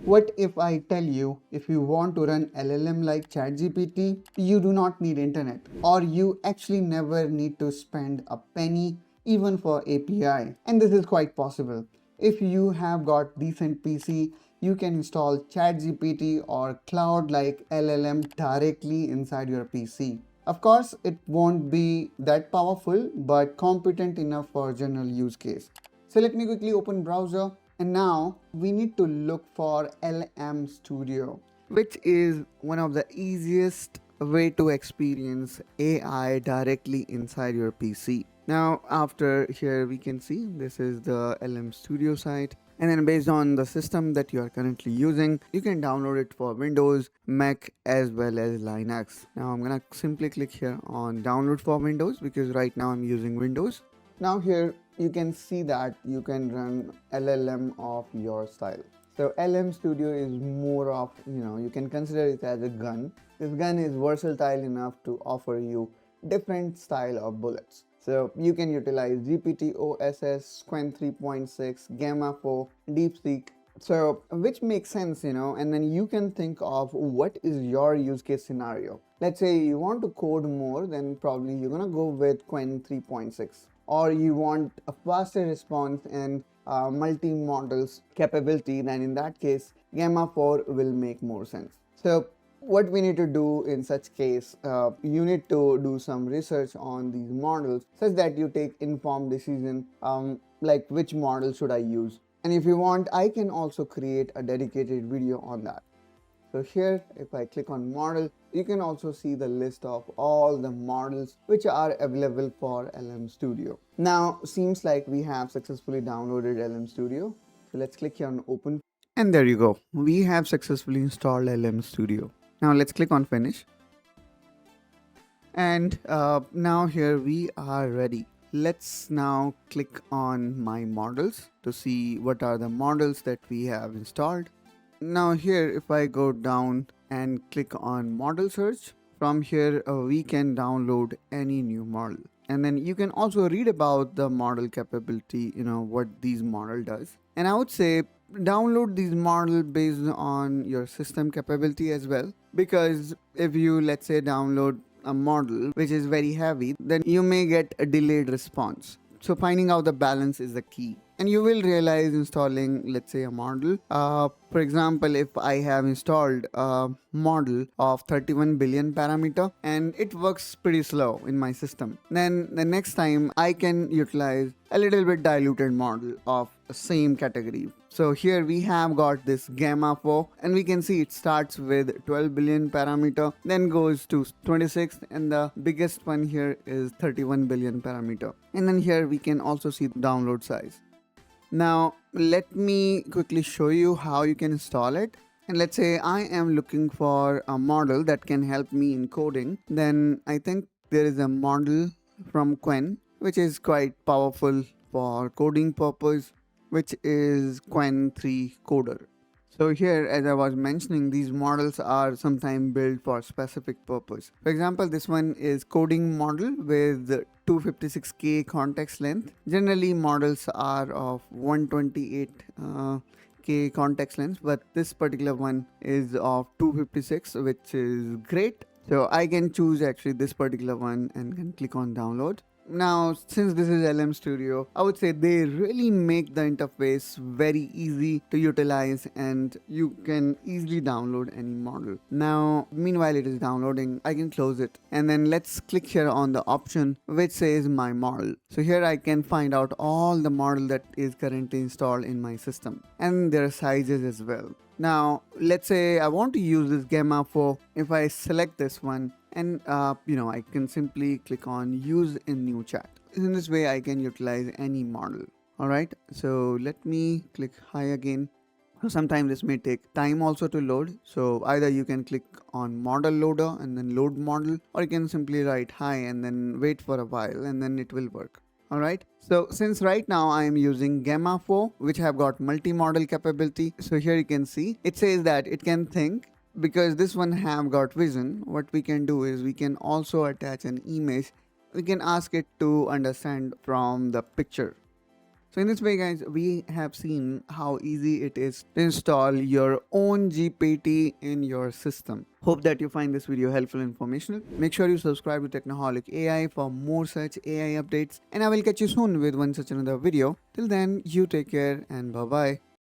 What if I tell you if you want to run LLM like ChatGPT, you do not need internet, or you actually never need to spend a penny even for API. And this is quite possible. If you have got decent PC, you can install ChatGPT or Cloud like LLM directly inside your PC. Of course, it won't be that powerful, but competent enough for general use case. So let me quickly open browser, and now we need to look for LM Studio, which is one of the easiest way to experience AI directly inside your PC. Now after here we can see this is the LM Studio site, and then based on the system that you are currently using, you can download it for Windows, Mac as well as Linux. Now I'm gonna simply click here on download for Windows because right now I'm using Windows. Now here you can see that you can run LLM of your style. So LM Studio is more of, you can consider it as a gun. This gun is versatile enough to offer you different style of bullets. So you can utilize GPT-OSS, Quen 3.6, Gemma 4, DeepSeek. So which makes sense, and then you can think of what is your use case scenario. Let's say you want to code more, then probably you're gonna go with Quen 3.6, or you want a faster response and multi-models capability, then in that case Gamma 4 will make more sense. So what we need to do in such case, you need to do some research on these models such that you take informed decision, like which model should I use. And if you want, I can also create a dedicated video on that. So here, if I click on model, you can also see the list of all the models which are available for LM Studio. Now, seems like we have successfully downloaded LM Studio. So let's click here on open. And there you go. We have successfully installed LM Studio. Now let's click on finish. And now here we are ready. Let's now click on my models to see what are the models that we have installed. Now here if I go down and click on model search, from here we can download any new model, and then you can also read about the model capability, what these model does. And I would say download these model based on your system capability as well, because if you, let's say, download a model which is very heavy, then you may get a delayed response. So finding out the balance is the key. And you will realize installing, let's say, a model. For example, if I have installed a model of 31 billion parameter and it works pretty slow in my system, then the next time I can utilize a little bit diluted model of the same category. So here we have got this Gamma 4, and we can see it starts with 12 billion parameter, then goes to 26, and the biggest one here is 31 billion parameter. And then here we can also see the download size. Now let me quickly show you how you can install it. And let's say I am looking for a model that can help me in coding, then I think there is a model from Quen which is quite powerful for coding purpose, which is Quen 3 Coder. So here, as I was mentioning, these models are sometimes built for specific purpose. For example, this one is coding model with 256K context length. Generally, models are of 128K context length, but this particular one is of 256, which is great. So I can choose actually this particular one and can click on download. Now, since this is LM Studio, I would say they really make the interface very easy to utilize, and you can easily download any model. Now, meanwhile it is downloading, I can close it, and then let's click here on the option which says my model. So here I can find out all the model that is currently installed in my system and their sizes as well. Now, let's say I want to use this Gamma 4. If I select this one, and I can simply click on use in new chat. In this way I can utilize any model. Alright, so let me click hi again. Sometimes this may take time also to load, so either you can click on model loader and then load model, or you can simply write hi and then wait for a while and then it will work. Alright, so since right now I am using Gamma 4, which have got multi-model capability, so here you can see it says that it can think. Because this one have got vision, what we can do is we can also attach an image. We can ask it to understand from the picture. So in this way guys, we have seen how easy it is to install your own GPT in your system. Hope that you find this video helpful and informational. Make sure you subscribe to Technoholic AI for more such AI updates, and I will catch you soon with one such another video. Till then, you take care and bye bye.